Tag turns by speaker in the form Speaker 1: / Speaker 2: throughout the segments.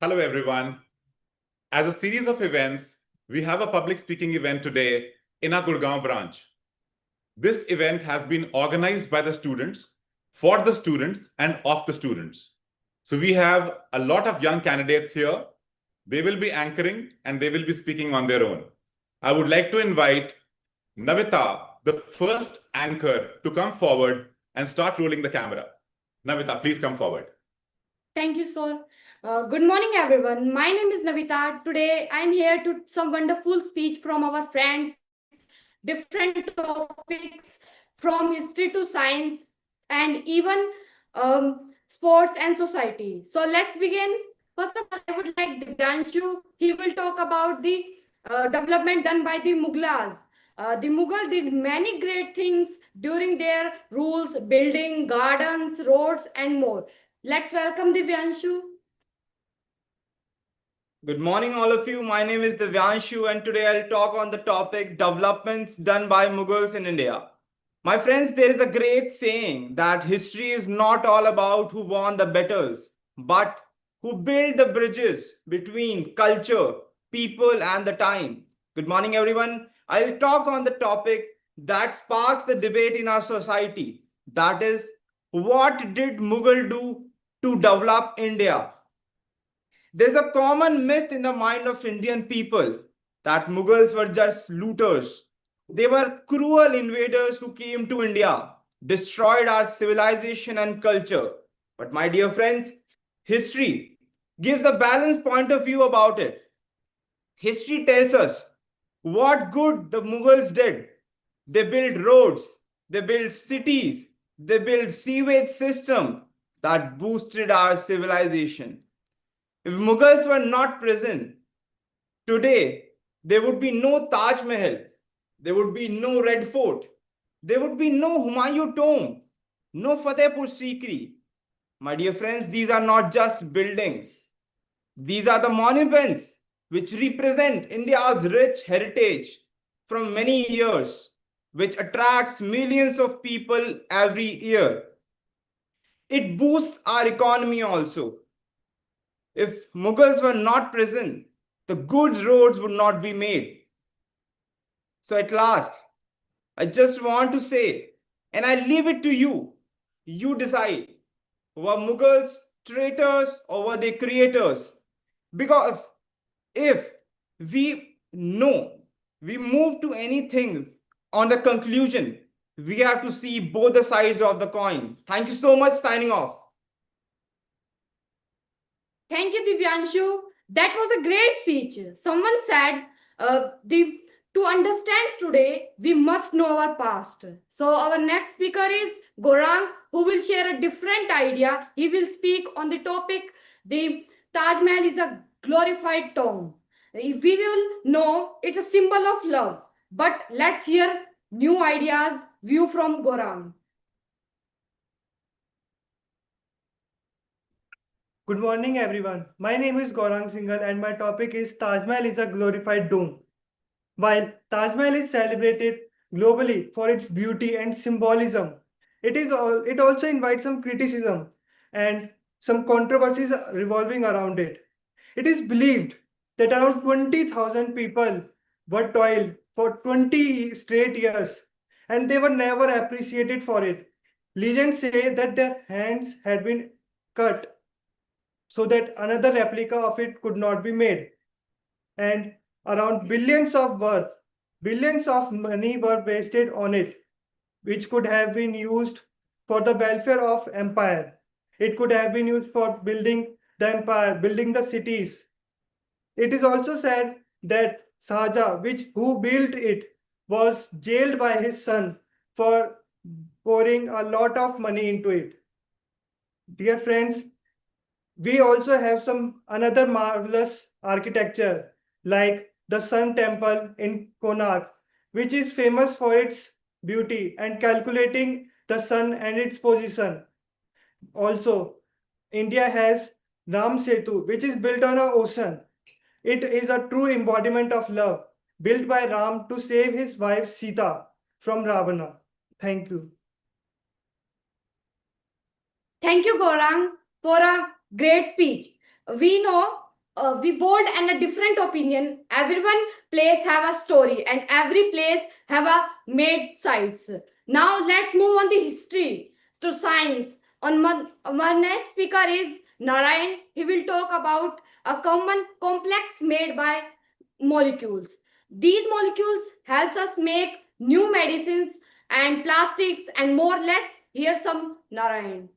Speaker 1: Hello, everyone. As a series of events, we have a public speaking event today in our Gurgaon branch. This event has been organized by the students, for the students, and of the students. So we have a lot of young candidates here. They will be anchoring and they will be speaking on their own. I would like to invite Navita, the first anchor, to come forward and start rolling the camera. Navita, please come forward.
Speaker 2: Thank you, sir. Good morning, everyone. My name is Navita. Today, I'm here to some wonderful speech from our friends, different topics from history to science, and even sports and society. So let's begin. First of all, I would like Divyanshu. He will talk about the development done by the Mughals. The Mughal did many great things during their rules, building gardens, roads, and more. Let's welcome Divyanshu.
Speaker 3: Good morning, all of you. My name is Divyanshu, and today I'll talk on the topic developments done by Mughals in India. My friends, there is a great saying that history is not all about who won the battles, but who built the bridges between culture, people, and the time. Good morning, everyone. I'll talk on the topic that sparks the debate in our society. That is, what did Mughal do to develop India? There's a common myth in the mind of Indian people that Mughals were just looters. They were cruel invaders who came to India, destroyed our civilization and culture. But, my dear friends, history gives a balanced point of view about it. History tells us what good the Mughals did. They built roads, they built cities, they built sewage system that boosted our civilization. If Mughals were not present, today there would be no Taj Mahal, there would be no Red Fort, there would be no Humayun tomb, no Fatehpur Sikri. My dear friends, these are not just buildings. These are the monuments which represent India's rich heritage from many years, which attracts millions of people every year. It boosts our economy also. If Mughals were not present, the good roads would not be made. So at last, I just want to say, and I leave it to you, you decide, were Mughals traitors or were they creators? Because if we know, we move to anything on the conclusion, we have to see both the sides of the coin. Thank you so much, signing off.
Speaker 2: Thank you, Divyanshu. That was a great speech. Someone said, the to understand today, we must know our past. So our next speaker is Gorang, who will share a different idea. He will speak on the topic, the Taj Mahal is a glorified tomb. We will know it's a symbol of love. But let's hear new ideas, view from Gorang.
Speaker 4: Good morning, everyone. My name is Gaurang Singhal, and my topic is Taj Mahal is a glorified dome. While Taj Mahal is celebrated globally for its beauty and symbolism, it also invites some criticism and some controversies revolving around it. It is believed that around 20,000 people were toiled for 20 straight years, and they were never appreciated for it. Legends say that their hands had been cut so that another replica of it could not be made. And around billions of money were wasted on it, which could have been used for the welfare of empire. It could have been used for building the empire, building the cities. It is also said that Saja, who built it, was jailed by his son for pouring a lot of money into it. Dear friends, we also have some another marvelous architecture like the Sun Temple in Konark, which is famous for its beauty and calculating the sun and its position. Also, India has Ram Setu, which is built on an ocean. It is a true embodiment of love, built by Ram to save his wife Sita from Ravana. Thank you.
Speaker 2: Thank you, Gaurang, for a great speech. We know we bold and a different opinion. Everyone place have a story and every place have a made sites. Now let's move on the history to science. Our next speaker is Narayan. He will talk about a common complex made by molecules. These molecules helps us make new medicines and plastics and more. Let's hear some Narayan.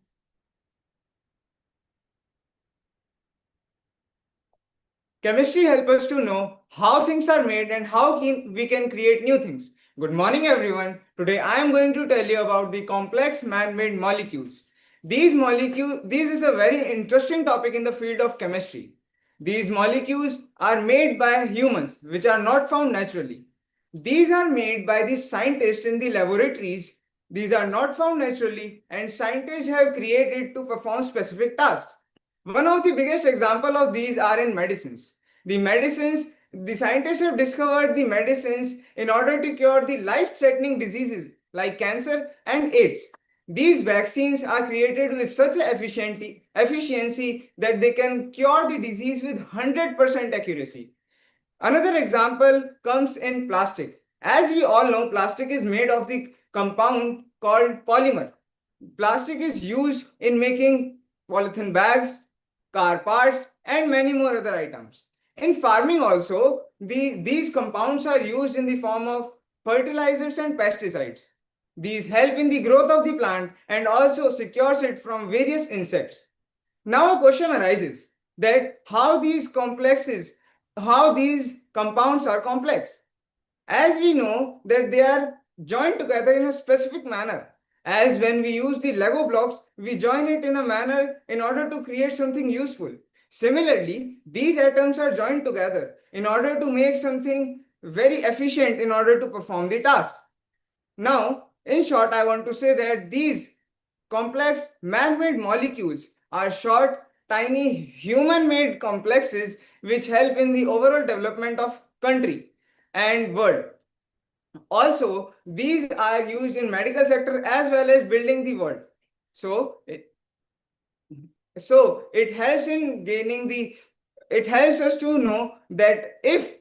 Speaker 3: Chemistry helps us to know how things are made and how we can create new things. Good morning, everyone. Today I am going to tell you about the complex man-made molecules. This is a very interesting topic in the field of chemistry. These molecules are made by humans, which are not found naturally. These are made by the scientists in the laboratories. These are not found naturally, and scientists have created to perform specific tasks. One of the biggest examples of these are in medicines. The scientists have discovered the medicines in order to cure the life-threatening diseases like cancer and AIDS. These vaccines are created with such efficiency that they can cure the disease with 100% accuracy. Another example comes in plastic. As we all know, plastic is made of the compound called polymer. Plastic is used in making polythene bags, car parts, and many more other items. In farming also, these compounds are used in the form of fertilizers and pesticides. These help in the growth of the plant and also secures it from various insects. Now a question arises that how these compounds are complex. As we know that they are joined together in a specific manner. As when we use the Lego blocks, we join it in a manner in order to create something useful. Similarly, these atoms are joined together in order to make something very efficient in order to perform the task. Now, in short, I want to say that these complex man-made molecules are short, tiny, human-made complexes which help in the overall development of country and world. Also, these are used in medical sector as well as building the world. So it helps in it helps us to know that if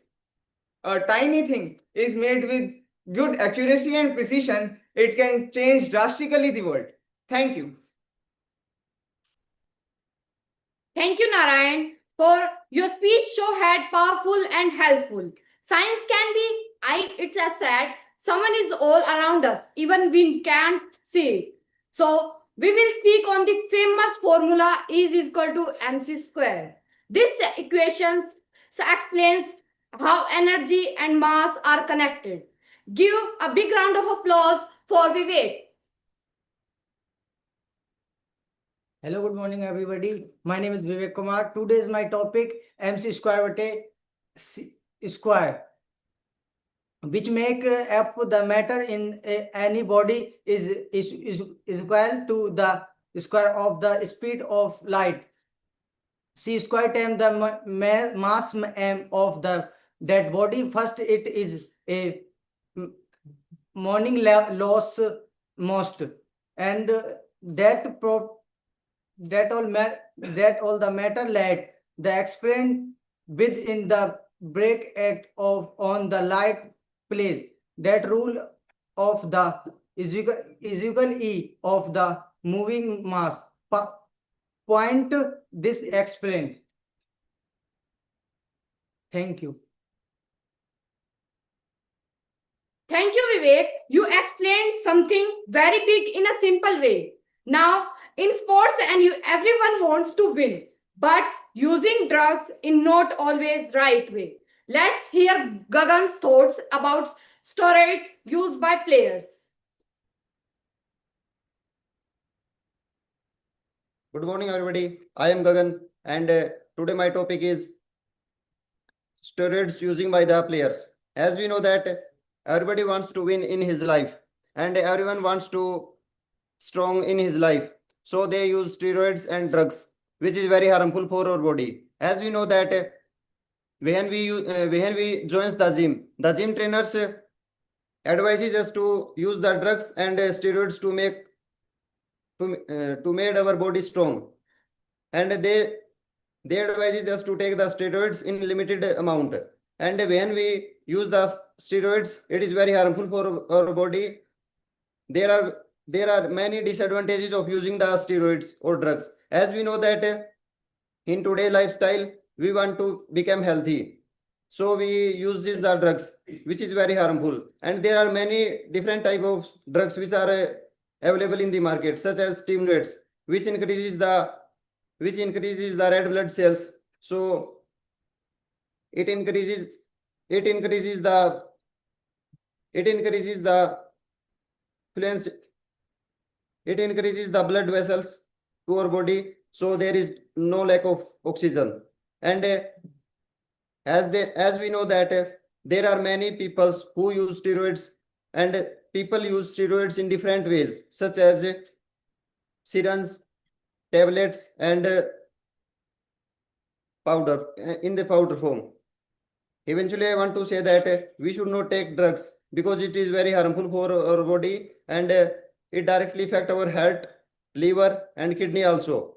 Speaker 3: a tiny thing is made with good accuracy and precision, it can change drastically the world. Thank you.
Speaker 2: Thank you, Narayan, for your speech so had powerful and helpful. Science can be, it's as said, someone is all around us, even we can't see it. So we will speak on the famous formula E is equal to mc square. This equation explains how energy and mass are connected. Give a big round of applause for Vivek.
Speaker 5: Hello, good morning, everybody. My name is Vivek Kumar. Today's my topic MC square bate C square, which make up the matter in any body is equal to the square of the speed of light. C square times the mass m of the dead body. First, it is a morning loss most, and that all the matter let the explained within the break at of on the light place. That rule of the is equal E of the moving mass. Point this explained. Thank you.
Speaker 2: Thank you, Vivek. You explained something very big in a simple way. Now, in sports and everyone wants to win, but using drugs in not always right way. Let's hear Gagan's thoughts about steroids used by players.
Speaker 6: Good morning, everybody. I am Gagan, and today my topic is steroids using by the players. As we know that everybody wants to win in his life, and everyone wants to strong in his life. So they use steroids and drugs, which is very harmful for our body. As we know that when we joins the gym trainers advises us to use the drugs and steroids to make our body strong, and they advise us to take the steroids in limited amount. And when we use the steroids, it is very harmful for our body. There are many disadvantages of using the steroids or drugs. As we know that in today lifestyle, we want to become healthy. So we use these the drugs, which is very harmful. And there are many different type of drugs which are available in the market, such as stimulants, which increases the red blood cells. So it increases it increases the fluence, it increases the blood vessels to our body, so there is no lack of oxygen. And as we know that there are many people who use steroids, and people use steroids in different ways, such as syringes, tablets, and powder in the powder form. Eventually, I want to say that we should not take drugs because it is very harmful for our body, and it directly affect our heart, liver, and kidney also.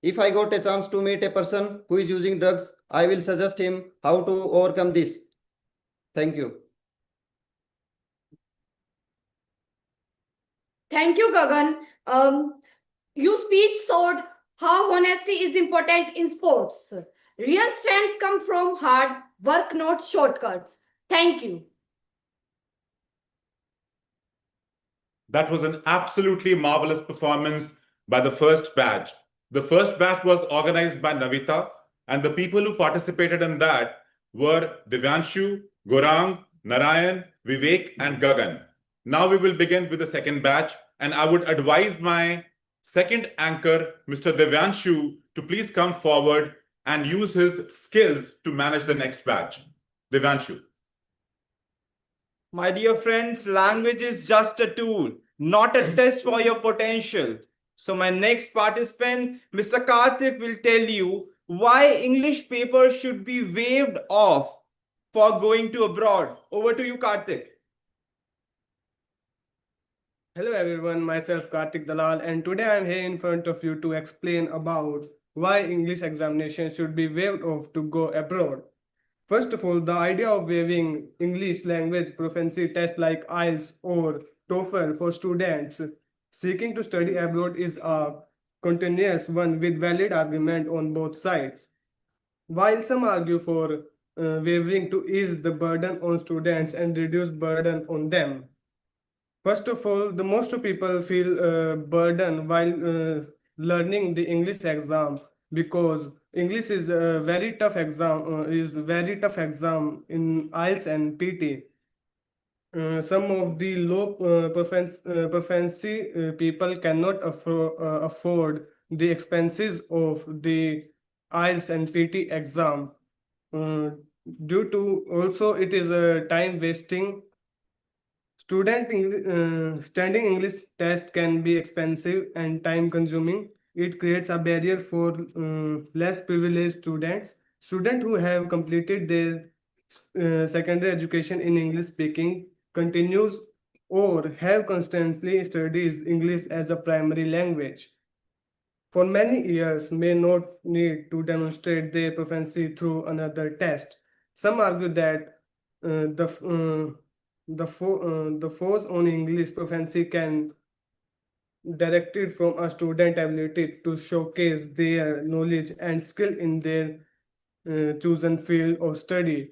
Speaker 6: If I got a chance to meet a person who is using drugs, I will suggest him how to overcome this. Thank you.
Speaker 2: Thank you, Gagan. Your speech showed how honesty is important in sports. Real strengths come from hard work, not shortcuts. Thank you.
Speaker 1: That was an absolutely marvelous performance by the first batch. The first batch was organized by Navita, and the people who participated in that were Divyanshu, Gorang, Narayan, Vivek, and Gagan. Now we will begin with the second batch, and I would advise my second anchor, Mr. Divyanshu, to please come forward and use his skills to manage the next batch. Divyanshu.
Speaker 3: My dear friends, language is just a tool, not a test for your potential. So my next participant, Mr. Karthik, will tell you why English papers should be waived off for going to abroad. Over to you, Karthik.
Speaker 7: Hello everyone, myself Kartik Dalal, and today I am here in front of you to explain about why English examination should be waived off to go abroad. First of all, the idea of waiving English language proficiency tests like IELTS or TOEFL for students seeking to study abroad is a continuous one with valid argument on both sides. While some argue for waiving to ease the burden on students and reduce burden on them. First of all, the most people feel burden while learning the English exam because English is a very tough exam. In IELTS and PT. Some of the low proficiency people cannot afford the expenses of the IELTS and PT exam. Due to also it is a time wasting. Standing English test can be expensive and time consuming. It creates a barrier for less privileged students. Students who have completed their secondary education in English speaking continues or have constantly studies English as a primary language. For many years may not need to demonstrate their proficiency through another test. Some argue that the force on English proficiency can directed from a student ability to showcase their knowledge and skill in their chosen field of study.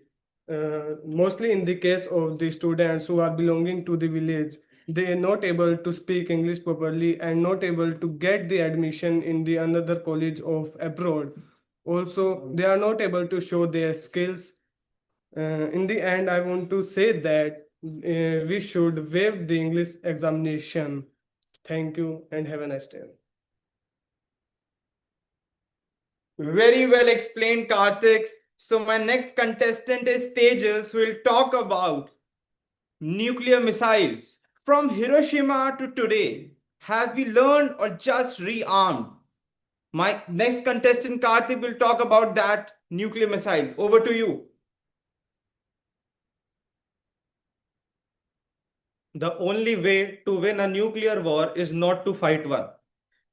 Speaker 7: Mostly in the case of the students who are belonging to the village, they are not able to speak English properly and not able to get the admission in the another college of abroad. Also, they are not able to show their skills. In the end, I want to say that we should waive the English examination. Thank you and have a nice day.
Speaker 3: Very well explained, Karthik. So my next contestant is Tejas, who will talk about nuclear missiles. From Hiroshima to today, have we learned or just rearmed? My next contestant, Karthik, will talk about that nuclear missile. Over to you.
Speaker 8: The only way to win a nuclear war is not to fight one.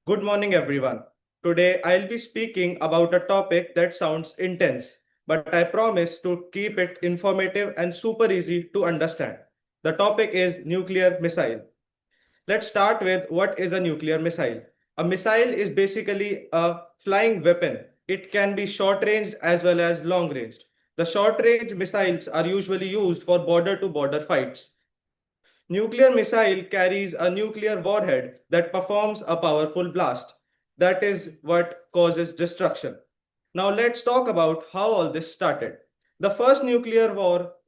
Speaker 8: Good morning, everyone.
Speaker 3: Today, I'll be speaking about a topic that sounds intense, but I promise to keep it informative and super easy to understand. The topic is nuclear missile. Let's start with what is a nuclear missile. A missile is basically a flying weapon. It can be short ranged as well as long ranged. The short range missiles are usually used for border to border fights. Nuclear missile carries a nuclear warhead that performs a powerful blast. That is what causes destruction. Now let's talk about how all this started. The first nuclear weapon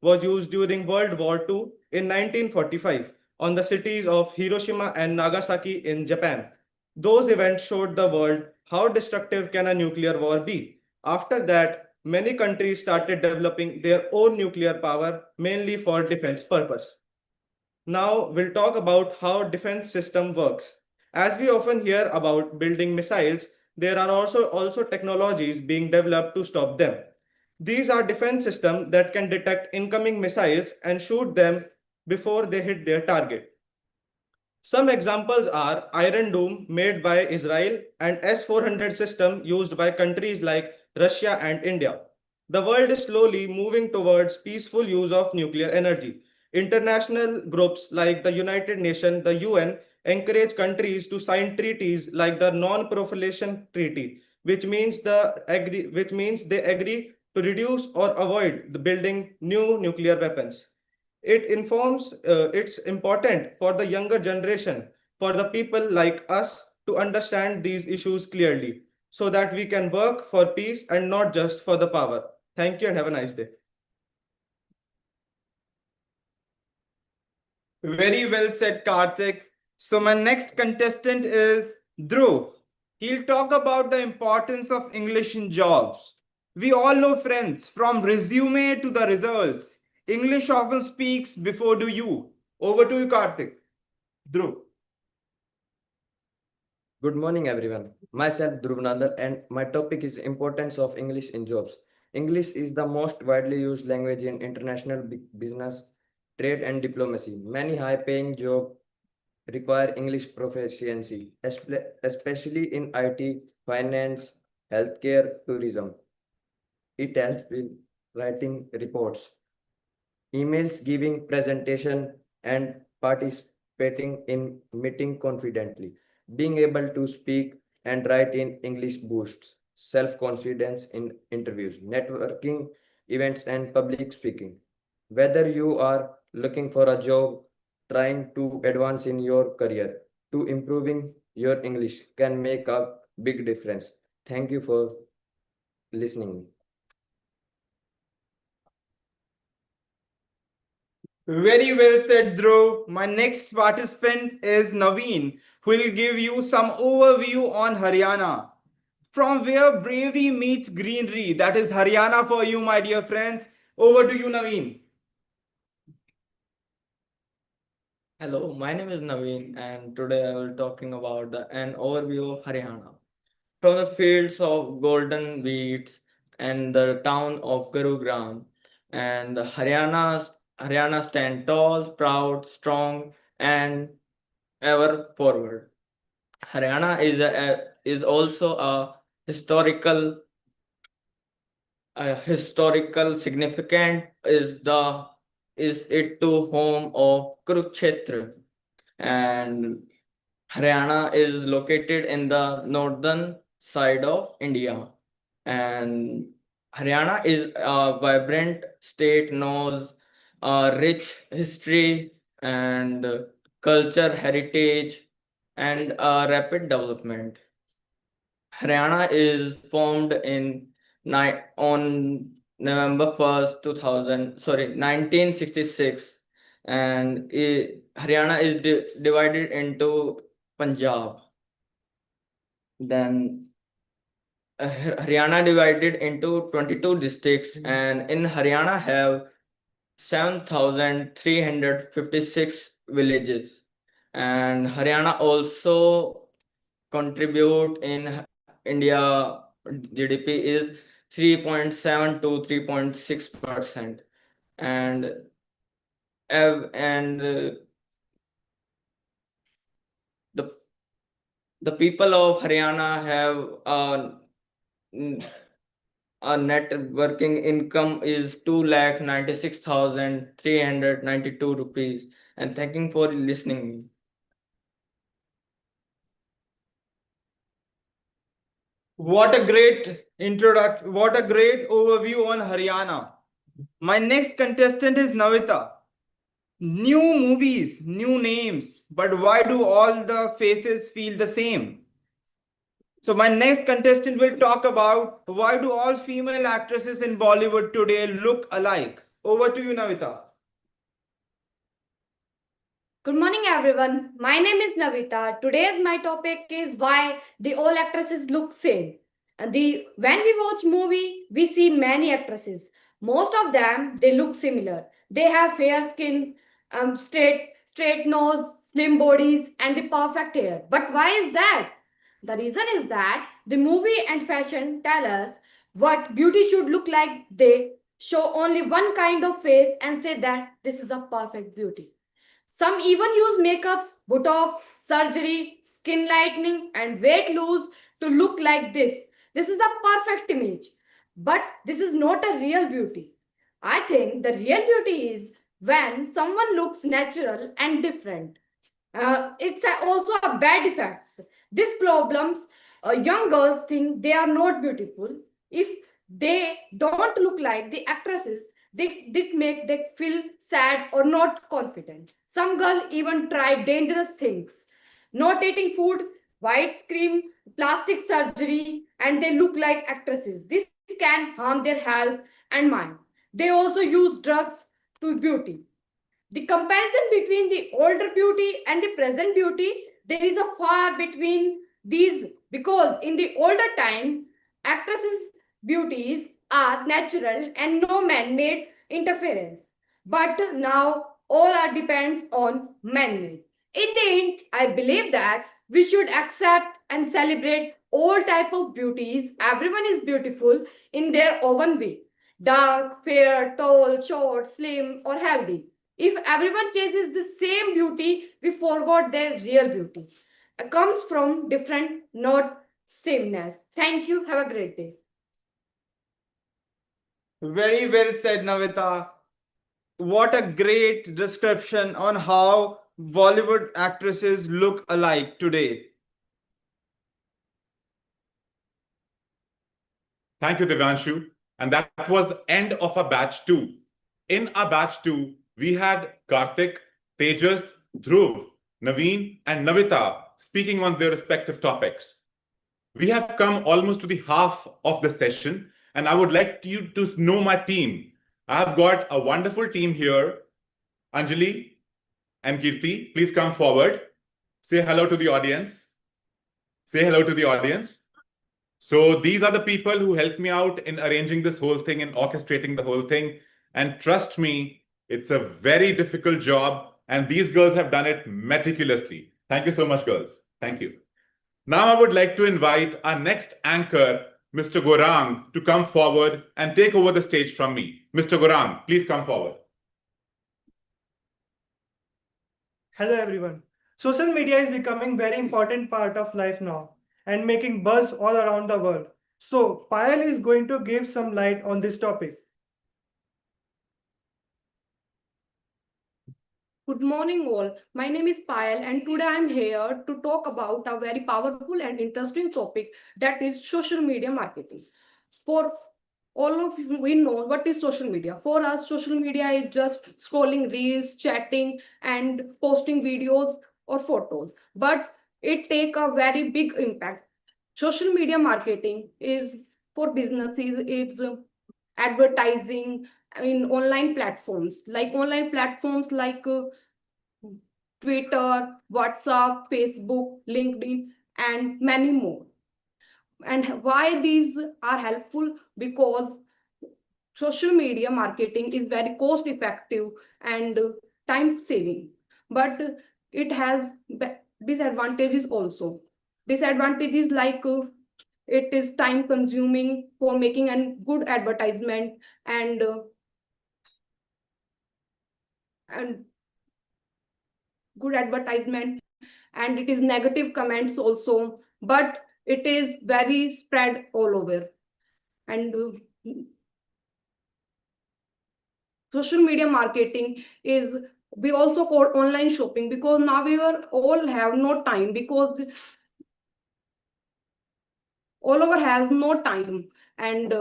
Speaker 3: was used during World War II in 1945 on the cities of Hiroshima and Nagasaki in Japan. Those events showed the world how destructive can a nuclear war be. After that, many countries started developing their own nuclear power mainly for defense purpose. Now we'll talk about how defense system works. As we often hear about building missiles, there are also technologies being developed to stop them. These are defense systems that can detect incoming missiles and shoot them before they hit their target. Some examples are Iron Dome made by Israel and S-400 system used by countries like Russia and India. The world is slowly moving towards peaceful use of nuclear energy. International groups like the United Nations, the UN, encourage countries to sign treaties like the Non-Proliferation Treaty, which means they agree to reduce or avoid the building new nuclear weapons. It's important for the younger generation, for the people like us to understand these issues clearly so that we can work for peace and not just for the power. Thank you and have a nice day. Very well said, Karthik. So my next contestant is Dhruv. He'll talk about the importance of English in jobs. We all know, friends, from resume to the results, English often speaks before do you. Over to you, Karthik. Dhruv.
Speaker 6: Good morning, everyone. Myself, Dhruv, and my topic is importance of English in jobs. English is the most widely used language in international business, trade, and diplomacy. Many high-paying jobs require English proficiency, especially in IT, finance, healthcare, tourism. It helps with writing reports, emails, giving presentation, and participating in meeting confidently. Being able to speak and write in English boosts self-confidence in interviews, networking events, and public speaking. Whether you are looking for a job, trying to advance in your career, to improving your English can make a big difference. Thank you for listening.
Speaker 3: Very well said, Dhruv. My next participant is Naveen, who will give you some overview on Haryana. From where bravery meets greenery. That is Haryana for you, my dear friends. Over to you, Naveen.
Speaker 8: Hello, my name is Naveen, and today I will talking about an overview of Haryana. From the fields of golden wheats and the town of Gurugram, and Haryana stand tall, proud, strong, and ever forward. Haryana is also a historical significant is it to home of Kurukshetra, and Haryana is located in the northern side of India, and Haryana is a vibrant state, knows a rich history and culture heritage and a rapid development. Haryana is formed on November 1st, 1966, and Haryana is divided into Punjab. Then Haryana divided into 22 districts, and in Haryana have 7,356 villages. And Haryana also contribute in India GDP is 3.7 to 3.6%, and the The people of Haryana have a net working income is 2,96,392 rupees. And thanking for listening me.
Speaker 3: What a great introduction! What a great overview on Haryana. My next contestant is Navita. New movies, new names, but why do all the faces feel the same? So my next contestant will talk about why do all female actresses in Bollywood today look alike? Over to you, Navita.
Speaker 2: Good morning, everyone. My name is Navita. Today's my topic is why the all actresses look same. When we watch movie, we see many actresses. Most of them they look similar. They have fair skin, straight nose, slim bodies, and the perfect hair. But why is that? The reason is that the movie and fashion tell us what beauty should look like. They show only one kind of face and say that this is a perfect beauty. Some even use makeups, botox, surgery, skin lightening, and weight loss to look like this. This is a perfect image. But this is not a real beauty. I think the real beauty is when someone looks natural and different. Also a bad effects. These problems, young girls think they are not beautiful. If they don't look like the actresses, they did make them feel sad or not confident. Some girl even try dangerous things, not eating food, white scream, plastic surgery, and they look like actresses. This can harm their health and mind. They also use drugs to beauty. The comparison between the older beauty and the present beauty, there is a far between these because in the older time, actresses' beauties are natural and no man-made interference. But now all are depends on man-made. In the end, I believe that we should accept and celebrate all type of beauties. Everyone is beautiful in their own way. Dark, fair, tall, short, slim, or healthy. If everyone chases the same beauty, we forgot their real beauty. It comes from different, not sameness. Thank you. Have a great day.
Speaker 3: Very well said, Navita. What a great description on how Bollywood actresses look alike today.
Speaker 1: Thank you, Devanshu. And that was end of our batch 2. In our batch 2, we had Karthik, Tejas, Dhruv, Naveen, and Navita speaking on their respective topics. We have come almost to the half of the session, and I would like you to know my team. I have got a wonderful team here. Anjali and Kirti, please come forward. Say hello to the audience. Say hello to the audience. So these are the people who helped me out in arranging this whole thing and orchestrating the whole thing. And trust me, it's a very difficult job. And these girls have done it meticulously. Thank you so much, girls. Thank you. Now I would like to invite our next anchor, Mr. Gorang, to come forward and take over the stage from me. Mr. Gorang, please come forward.
Speaker 4: Hello everyone. Social media is becoming very important part of life now and making buzz all around the world. So Payal is going to give some light on this topic.
Speaker 2: Good morning, all. My name is Payal, and today I'm here to talk about a very powerful and interesting topic that is social media marketing. For all of you, we know what is social media. For us, social media is just scrolling reels, chatting, and posting videos or photos. But it take a very big impact. Social media marketing is for businesses. It's advertising in online platforms like Twitter, WhatsApp, Facebook, LinkedIn, and many more. And why these are helpful? Because social media marketing is very cost effective and time saving, but it has disadvantages also. Disadvantages like it is time consuming for making a good advertisement and good advertisement and it is negative comments also, but it is very spread all over. And social media marketing is, we also call online shopping, because now we are all have no time, because all over has no time, and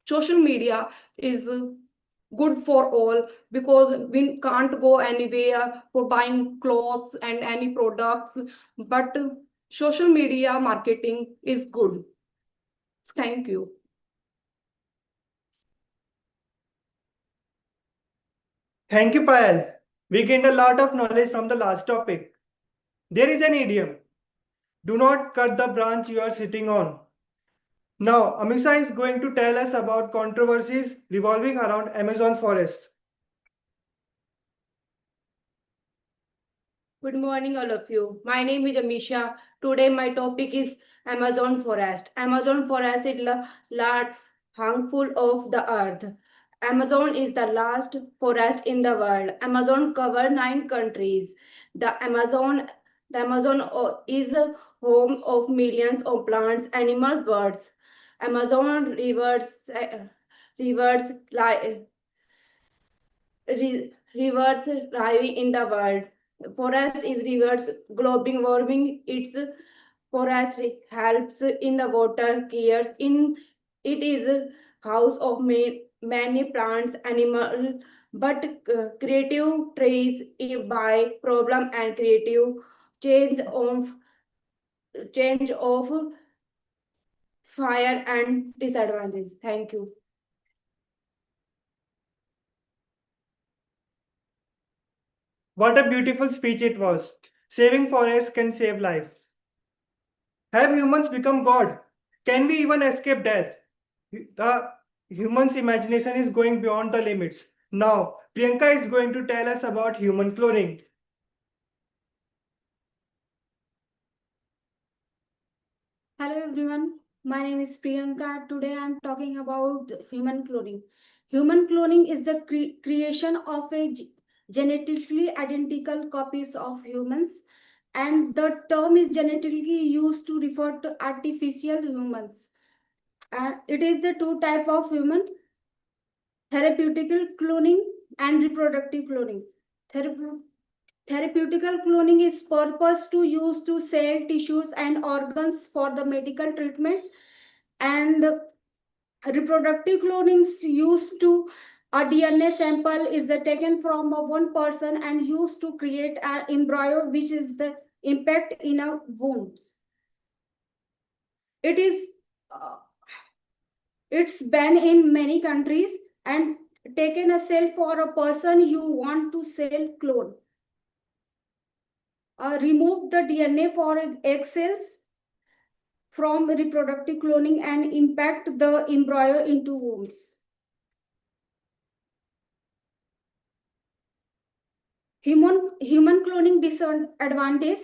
Speaker 2: social media is good for all, because we can't go anywhere for buying clothes and any products, but social media marketing is good. Thank you.
Speaker 4: Thank you, Payal. We gained a lot of knowledge from the last topic. There is an idiom: do not cut the branch you are sitting on. Now, Amisa is going to tell us about controversies revolving around Amazon forest.
Speaker 2: Good morning, all of you. My name is Amisha. Today, my topic is Amazon forest. Amazon forest is large, harmful of the earth. Amazon is the last forest in the world. Amazon covers 9 countries. The Amazon is a home of millions of plants, animals, birds. Amazon rivers rivers living in the world. Forest is rivers global warming. Its forest helps in the water cares. In it is a house of many plants, animal, but creative trees by problem and creative change of fire and disadvantage. Thank you.
Speaker 4: What a beautiful speech it was. Saving forests can save life. Have humans become God? Can we even escape death? The human's imagination is going beyond the limits. Now, Priyanka is going to tell us about human cloning.
Speaker 2: Hello everyone, my name is Priyanka. Today I am talking about human cloning. Human cloning is the creation of a genetically identical copies of humans, and the term is genetically used to refer to artificial humans. It is the two type of human: therapeutical cloning and reproductive cloning. Therapeutical cloning is purpose to use to sell tissues and organs for the medical treatment, and reproductive cloning is used to a DNA sample is taken from one person and used to create an embryo, which is the impact in our wombs. It is it's banned in many countries, and taken a cell for a person you want to sell clone. Remove the DNA for egg cells from reproductive cloning and impact the embryo into wombs. Human cloning disadvantage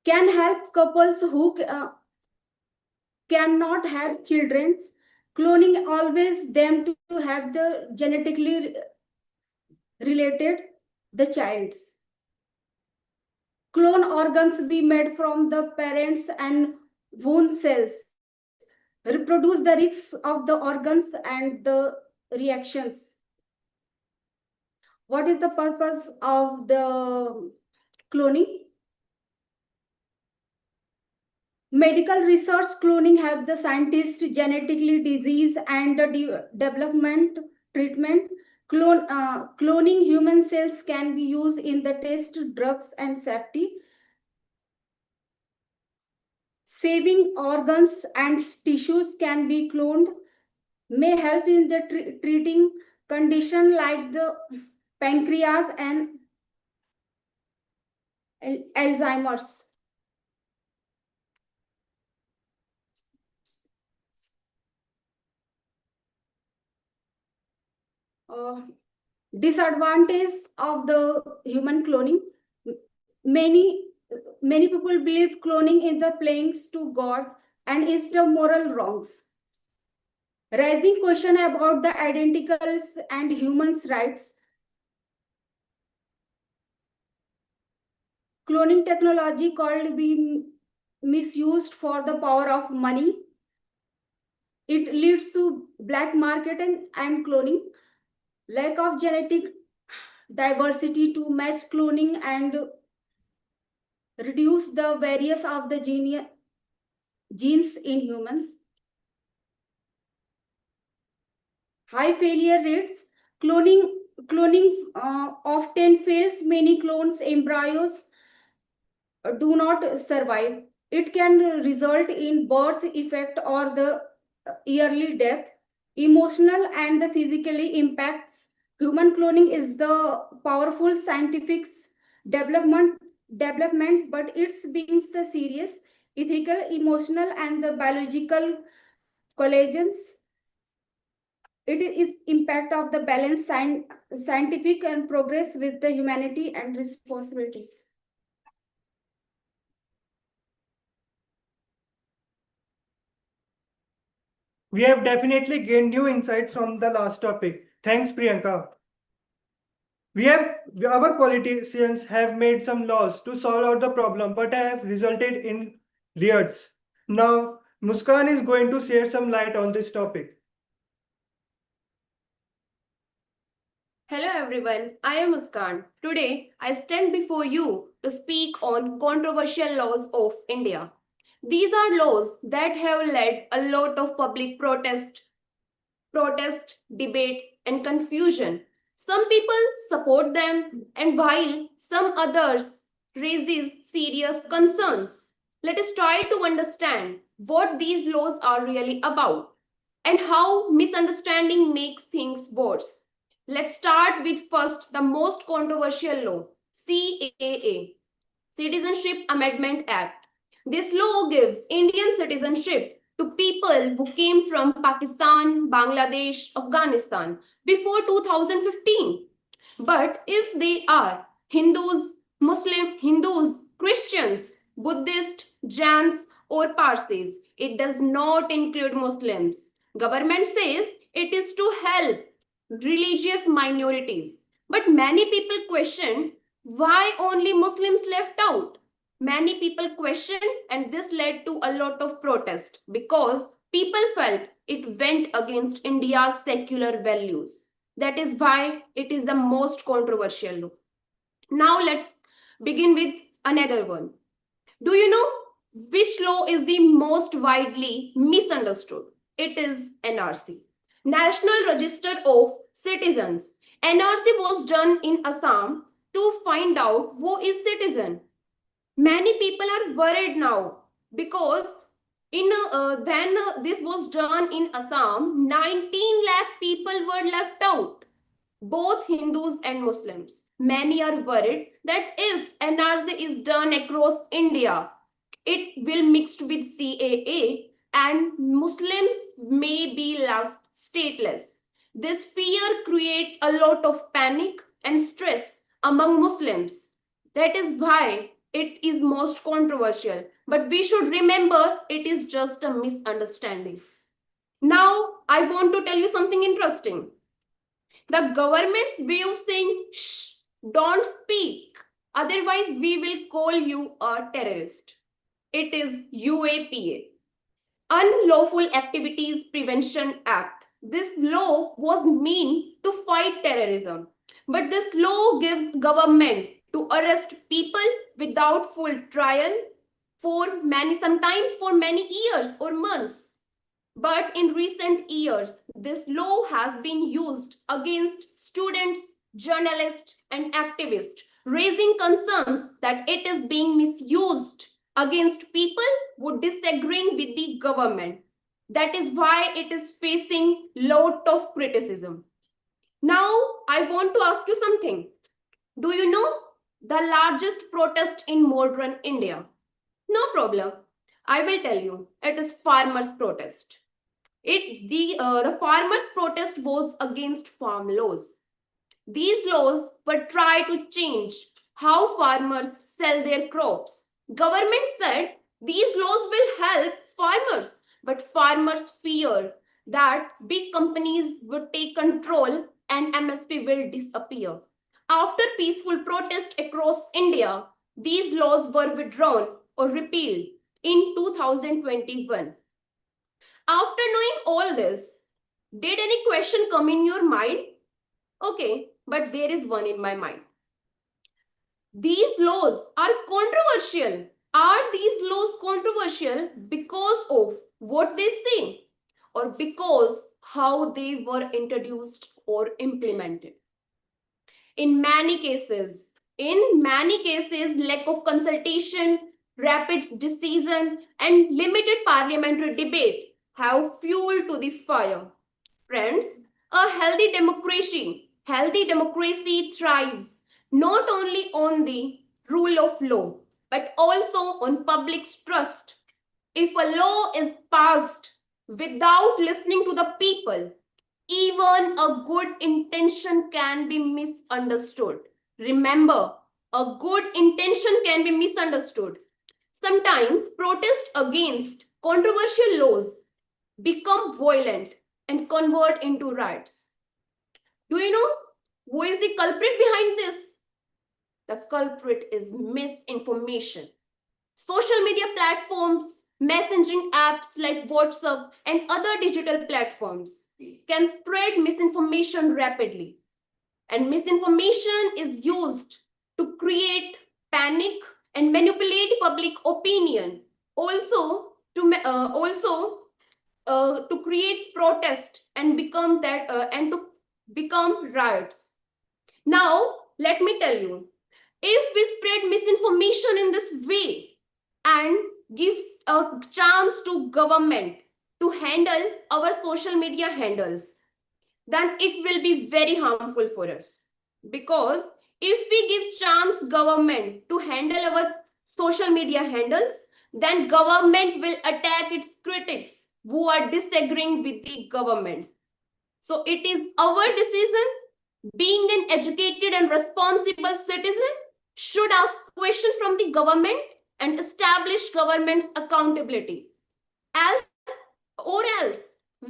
Speaker 2: can help couples who cannot have children. Cloning always them to have the genetically related the child's. Clone organs be made from the parents and wound cells. Reproduce the risks of the organs and the reactions. What is the purpose of the cloning? Medical research cloning help the scientists genetically disease and the development treatment. Cloning human cells can be used in the test drugs and safety. Saving organs and tissues can be cloned, may help in the treating condition like the pancreas and Alzheimer's. Disadvantage of the human cloning: many people believe cloning is the playings to God and is the moral wrongs, raising question about the identicals and humans' rights. cloning technology called be misused for the power of money. It leads to black marketing and cloning, lack of genetic diversity to match cloning, and reduce the various of the genes in humans. High failure rates. Cloning often fails. Many clones embryos do not survive. It can result in birth defect or the early death. Emotional and the physically impacts. Human cloning is the powerful scientific development, but it's being the serious ethical, emotional, and the biological collagens. It is impact of the balance scientific and progress with the humanity and responsibilities.
Speaker 4: We have definitely gained new insights from the last topic. Thanks, Priyanka. Our politicians have made some laws to solve out the problem, but have resulted in riots. Now, Muskan is going to share some light on this topic.
Speaker 9: Hello everyone, I am Muskan. Today, I stand before you to speak on controversial laws of India. These are laws that have led a lot of public protest, debates, and confusion. Some people support them, and while some others raises serious concerns. Let us try to understand what these laws are really about and how misunderstanding makes things worse. Let's start with first the most controversial law, CAA, Citizenship Amendment Act. This law gives Indian citizenship to people who came from Pakistan, Bangladesh, Afghanistan before 2015. But if they are Hindus, Christians, Buddhists, Jains, or Parsis, it does not include Muslims. Government says it is to help religious minorities. But many people question why only Muslims left out. Many people questioned, and this led to a lot of protest because people felt it went against India's secular values. That is why it is the most controversial law. Now let's begin with another one. Do you know which law is the most widely misunderstood? It is NRC, National Register of Citizens. NRC was done in Assam to find out who is citizen. Many people are worried now because when this was done in Assam, 19 lakh people were left out, both Hindus and Muslims. Many are worried that if NRC is done across India, it will mixed with CAA and Muslims may be left stateless. This fear creates a lot of panic and stress among Muslims. That is why it is most controversial. But we should remember it is just a misunderstanding. Now, I want to tell you something interesting. The government's way of saying, shh, don't speak, otherwise we will call you a terrorist. It is UAPA, Unlawful Activities Prevention Act. This law was meant to fight terrorism, but this law gives government to arrest people without full trial sometimes for many years or months. But in recent years, this law has been used against students, journalists, and activists, raising concerns that it is being misused against people who disagree with the government. That is why it is facing lot of criticism. Now, I want to ask you something. Do you know the largest protest in modern India? No problem. I will tell you. It is farmers' protest. The farmers' protest was against farm laws. These laws were trying to change how farmers sell their crops. Government said these laws will help farmers, but farmers fear that big companies would take control and MSP will disappear. After peaceful protest across India, These laws were withdrawn or repealed in 2021. After knowing all this, did any question come in your mind? Okay, but there is one in my mind. These laws are controversial. Are these laws controversial because of what they say or because how they were introduced or implemented? In many cases, lack of consultation, rapid decision, and limited parliamentary debate have fuel to the fire. Friends, a healthy democracy thrives not only on the rule of law, but also on public's trust. If a law is passed without listening to the people, even a good intention can be misunderstood. Remember, a good intention can be misunderstood. Sometimes protest against controversial laws become violent and convert into riots. Do you know who is the culprit behind this? The culprit is misinformation. Social media platforms, messaging apps like WhatsApp, and other digital platforms can spread misinformation rapidly. And misinformation is used to create panic and manipulate public opinion. Also, to create protest and to become riots. Now, let me tell you, if we spread misinformation in this way and give a chance to government to handle our social media handles, then it will be very harmful for us. Because if we give chance government to handle our social media handles, then government will attack its critics who are disagreeing with the government. So it is our decision. Being an educated and responsible citizen should ask questions from the government and establish government's accountability. Else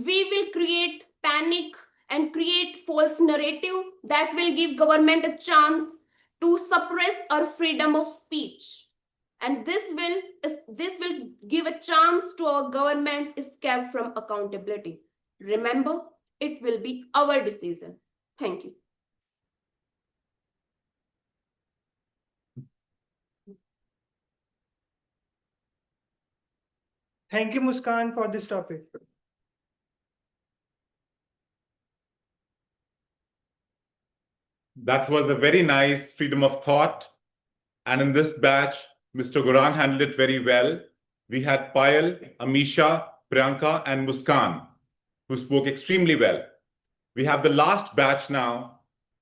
Speaker 9: we will create panic and create false narrative that will give government a chance to suppress our freedom of speech. And this will give a chance to our government escape from accountability. Remember, it will be our decision. Thank you.
Speaker 4: Thank you, Muskan, for this topic.
Speaker 1: That was a very nice freedom of thought. And in this batch, Mr. Goran handled it very well. We had Payal, Amisha, Priyanka, and Muskan, who spoke extremely well. We have the last batch now,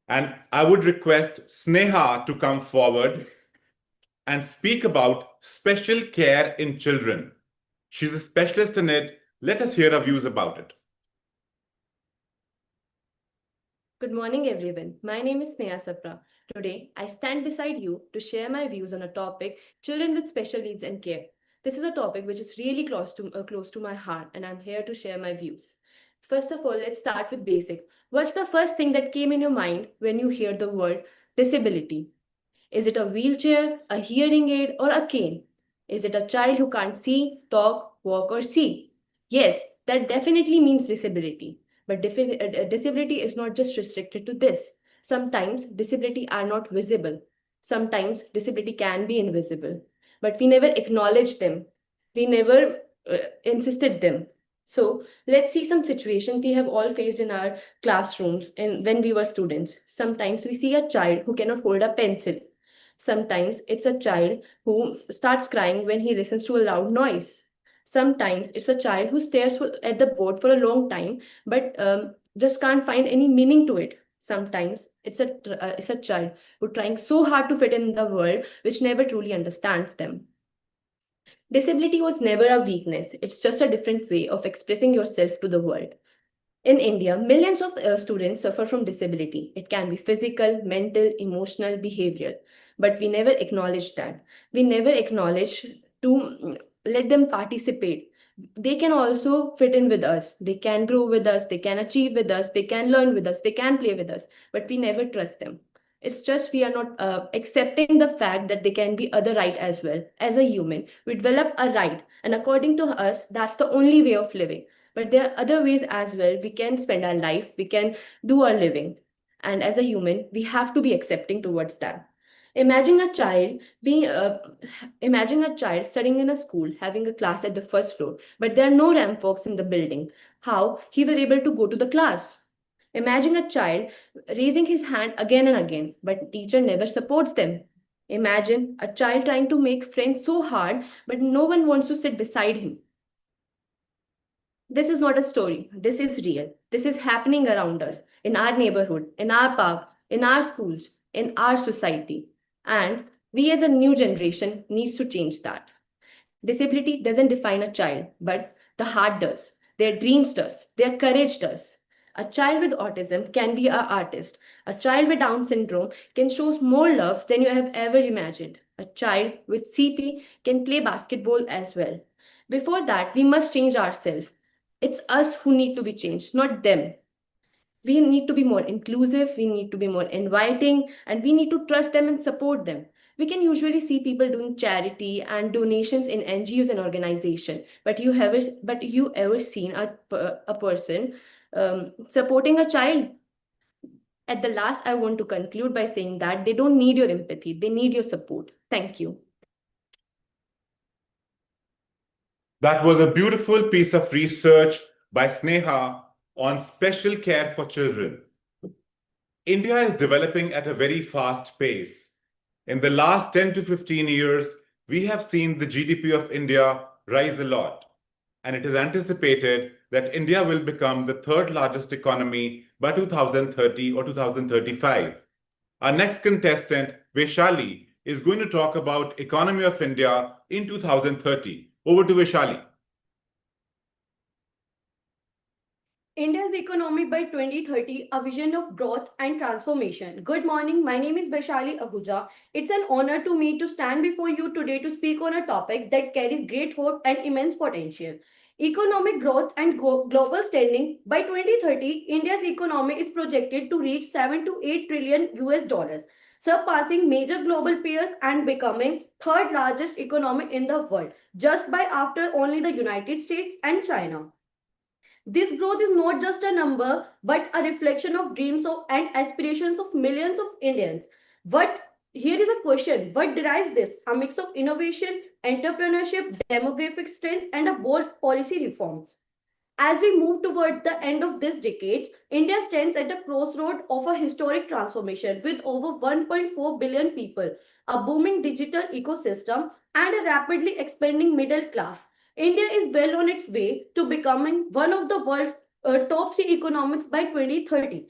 Speaker 1: and I would request Sneha to come forward and speak about special care in children. She's a specialist in it. Let us hear her views about it.
Speaker 10: Good morning, everyone. My name is Sneha Sapra. Today, I stand beside you to share my views on a topic, children with special needs and care. This is a topic which is really close to my heart, and I'm here to share my views. First of all, let's start with basic. What's the first thing that came in your mind when you hear the word disability? Is it a wheelchair, a hearing aid, or a cane? Is it a child who can't see, talk, walk, or see? Yes, that definitely means disability. But disability is not just restricted to this. Sometimes disability are not visible. Sometimes disability can be invisible. But we never acknowledge them. We never insisted them. So let's see some situations we have all faced in our classrooms and when we were students. Sometimes we see a child who cannot hold a pencil. Sometimes it's a child who starts crying when he listens to a loud noise. Sometimes it's a child who stares at the board for a long time, but just can't find any meaning to it. Sometimes it's a child who's trying so hard to fit in the world, which never truly understands them. Disability was never a weakness. It's just a different way of expressing yourself to the world. In India, millions of students suffer from disability. It can be physical, mental, emotional, behavioral. But we never acknowledge that. We never acknowledge to let them participate. They can also fit in with us. They can grow with us. They can achieve with us. They can learn with us. They can play with us. But we never trust them. It's just we are not accepting the fact that there can be other right as well. As a human, we develop a right, and according to us, that's the only way of living. But there are other ways as well. We can spend our life, we can do our living. And as a human, we have to be accepting towards that. Imagine a child being imagine a child studying in a school, having a class at the first floor, but there are no ramp walks in the building. How he will able to go to the class? Imagine a child raising his hand again and again, but teacher never supports them. Imagine a child trying to make friends so hard, but no one wants to sit beside him. This is not a story. This is real. This is happening around us, in our neighborhood, in our park, in our schools, in our society. And we as a new generation needs to change that. Disability doesn't define a child, but the heart does. Their dreams does. Their courage does. A child with autism can be an artist. A child with Down syndrome can show more love than you have ever imagined. A child with CP can play basketball as well. Before that, we must change ourselves. It's us who need to be changed, not them. We need to be more inclusive, we need to be more inviting, and we need to trust them and support them. We can usually see people doing charity and donations in NGOs and organizations, but you ever seen a person supporting a child? At the last, I want to conclude by saying that they don't need your empathy, they need your support. Thank you.
Speaker 1: That was a beautiful piece of research by Sneha on special care for children. India is developing at a very fast pace. In the last 10 to 15 years, we have seen the GDP of India rise a lot. And it is anticipated that India will become the third largest economy by 2030 or 2035. Our next contestant, Vaishali, is going to talk about economy of India in 2030. Over to Vaishali.
Speaker 2: India's economy by 2030, a vision of growth and transformation. Good morning, my name is Vaishali Ahuja. It's an honor to me to stand before you today to speak on a topic that carries great hope and immense potential. Economic growth and global standing. By 2030, India's economy is projected to reach 7 to 8 trillion US dollars, surpassing major global peers and becoming third largest economy in the world, just by after only the United States and China. This growth is not just a number, but a reflection of dreams and aspirations of millions of Indians. Here is a question: what derives this? A mix of innovation, entrepreneurship, demographic strength, and a bold policy reforms. As we move towards the end of this decade, India stands at a crossroad of a historic transformation with over 1.4 billion people, a booming digital ecosystem, and a rapidly expanding middle class. India is well on its way to becoming one of the world's top three economies by 2030.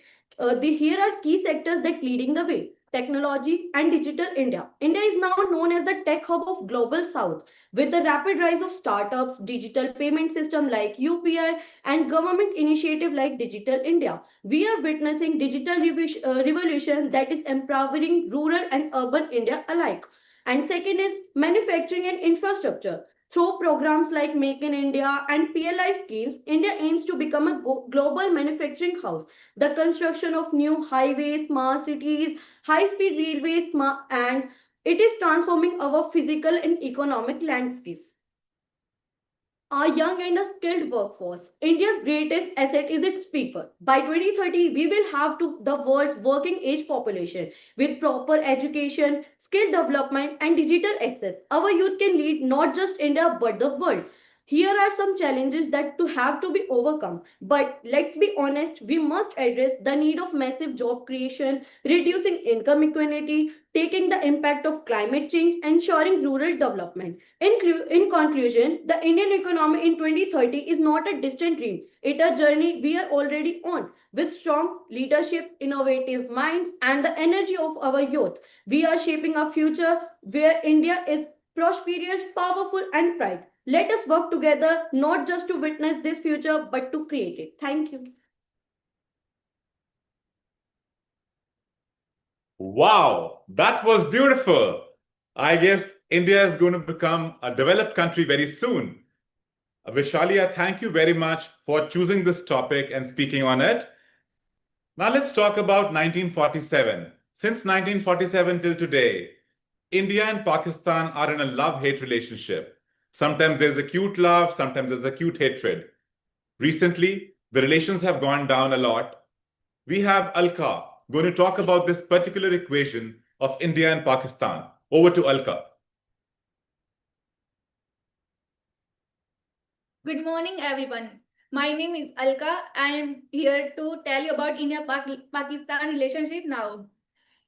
Speaker 2: Here are key sectors that leading the way: technology and digital India. India is now known as the tech hub of global south. With the rapid rise of startups, digital payment system like UPI, and government initiative like Digital India, we are witnessing digital revolution that is empowering rural and urban India alike. And second is manufacturing and infrastructure. Through programs like Make in India and PLI schemes, India aims to become a global manufacturing house. The construction of new highways, smart cities, high-speed railways, and it is transforming our physical and economic landscape. A young and a skilled workforce. India's greatest asset is its people. By 2030, we will have the world's working age population with proper education, skill development, and digital access. Our youth can lead not just India but the world. Here are some challenges that have to be overcome. But let's be honest, we must address the need of massive job creation, reducing income inequality, taking the impact of climate change, ensuring rural development. In conclusion, the Indian economy in 2030 is not a distant dream. It's a journey we are already on. With strong leadership, innovative minds, and the energy of our youth, we are shaping a future where India is prosperous, powerful, and proud. Let us work together, not just to witness this future, but to create it. Thank you.
Speaker 1: Wow, that was beautiful. I guess India is going to become a developed country very soon. Vaishali, thank you very much for choosing this topic and speaking on it. Now let's talk about 1947. Since 1947 till today, India and Pakistan are in a love-hate relationship. Sometimes there's acute love, sometimes there's acute hatred. Recently, the relations have gone down a lot. We have Alka going to talk about this particular equation of India and Pakistan. Over to Alka.
Speaker 11: Good morning, everyone. My name is Alka. I am here to tell you about India-Pakistan relationship now.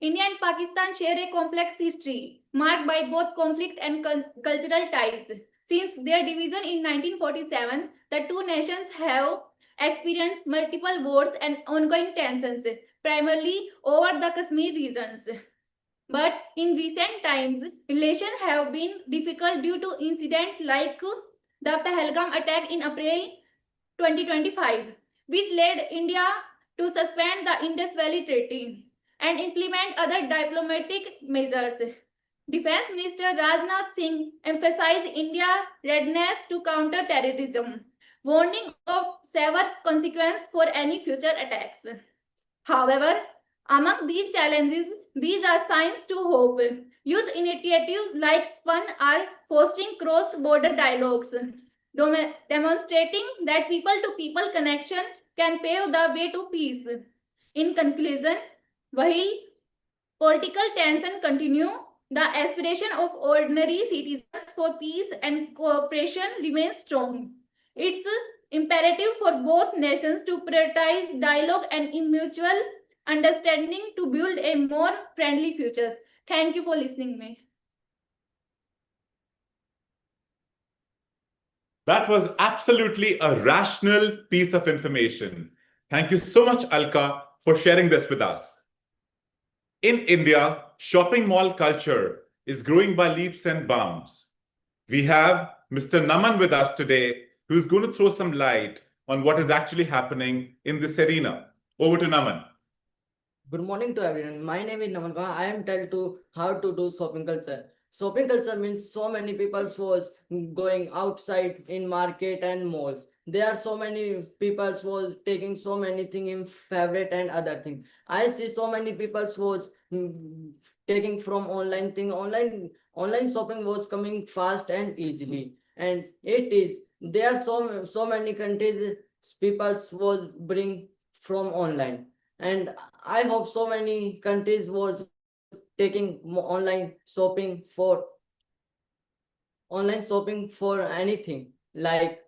Speaker 11: India and Pakistan share a complex history marked by both conflict and cultural ties. Since their division in 1947, the two nations have experienced multiple wars and ongoing tensions, primarily over the Kashmir regions. But in recent times, relations have been difficult due to incidents like the Pahalgam attack in April 2025, which led India to suspend the Indus Valley Treaty and implement other diplomatic measures. Defense Minister Rajnath Singh emphasized India's readiness to counter terrorism, warning of severe consequences for any future attacks. However, among these challenges, these are signs to hope. Youth initiatives like SPUN are fostering cross-border dialogues, demonstrating that people-to-people connection can pave the way to peace. In conclusion, while political tension continue, the aspiration of ordinary citizens for peace and cooperation remains strong. It's imperative for both nations to prioritize dialogue and mutual understanding to build a more friendly future. Thank you for listening me.
Speaker 1: That was absolutely a rational piece of information. Thank you so much, Alka, for sharing this with us. In India, shopping mall culture is growing by leaps and bounds. We have Mr. Naman with us today, who's going to throw some light on what is actually happening in this arena. Over to Naman.
Speaker 5: Good morning to everyone. My name is Naman. I am told to how to do shopping culture. Shopping culture means so many people was going outside in market and malls. There are so many people was taking so many things in favorite and other thing. I see so many people was taking from online thing. Online shopping was coming fast and easily, and it is there are so many countries people was bring from online, and I hope so many countries was taking online shopping for anything like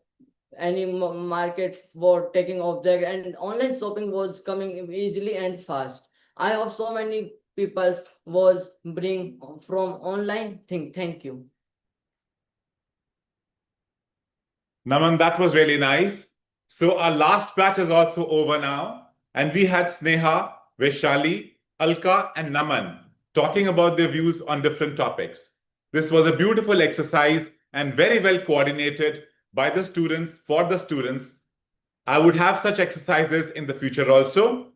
Speaker 5: any market for taking object, and online shopping was coming easily and fast. I hope so many people was bring from online thing. Thank you.
Speaker 1: Naman, that was really nice. So our last batch is also over now. And we had Sneha, Vaishali, Alka, and Naman talking about their views on different topics. This was a beautiful exercise and very well coordinated by the students for the students. I would have such exercises in the future also.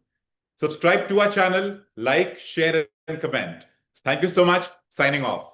Speaker 1: Subscribe to our channel, like, share, and comment. Thank you so much. Signing off.